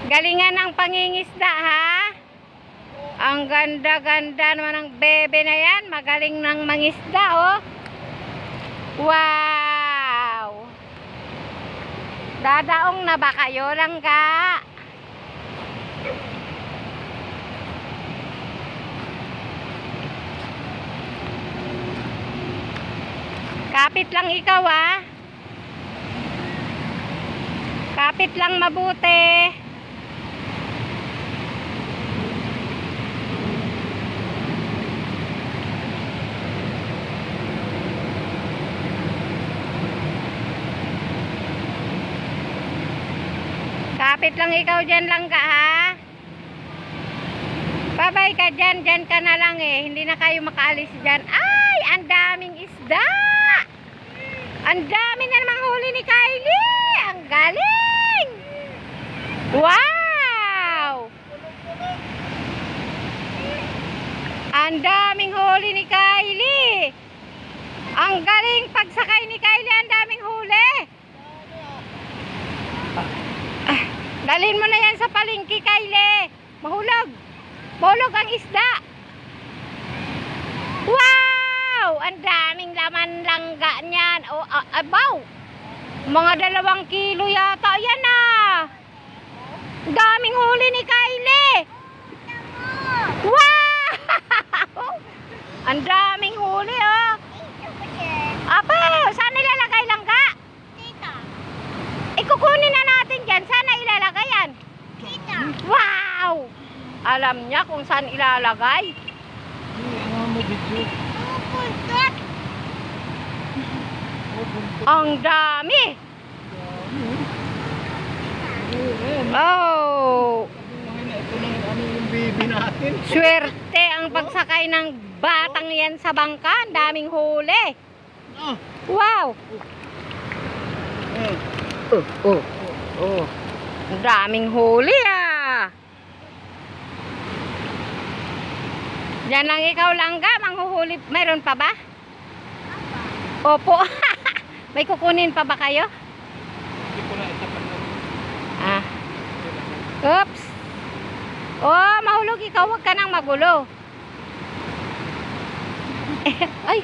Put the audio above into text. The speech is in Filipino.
Galingan ng pangingisda, ha? Ang ganda-ganda naman ng bebe na yan. Magaling ng mangisda, oh. Wow! Dadaong na ba kayo, langga? Kapit lang ikaw, ah. Kapit lang mabuti. Kapit lang ikaw dyan, langga, ha? Babay ka dyan. Dyan ka na lang, eh. Hindi na kayo makaalis dyan. Ay! Ang daming isda! Ang dami na namang huli ni Kylie! Ang galing! Wow! Ang daming huli ni Kylie! Ang galing pagsakay ni Kylie, ang daming huli! Dalhin mo na yan sa palengke, Kylie. Mahulog. Mahulog ang isda. Wow! Ang daming laman langga niyan. Oh, abaw! Mga 2 kilo yata yan, ah. Daming huli ni Kylie. Wow! Ang daming huli, oh. Apa, saan nilalagay, langga? Ikukunin na natin dyan. Sana ilalagay yan. Wow! Alam niya kung saan ilalagay. Ang dami. Oh! Swerte ang pagsakay ng batang yan sa bangka. Ang daming huli. Wow! Ang daming huli, ah. Diyan lang ikaw, langga, manghuhuli. Mayroon pa ba? Opo. May kukunin pa ba kayo? Ah. Oops. Oh, mahulog ikaw. Huwag ka nang magulo. Ay.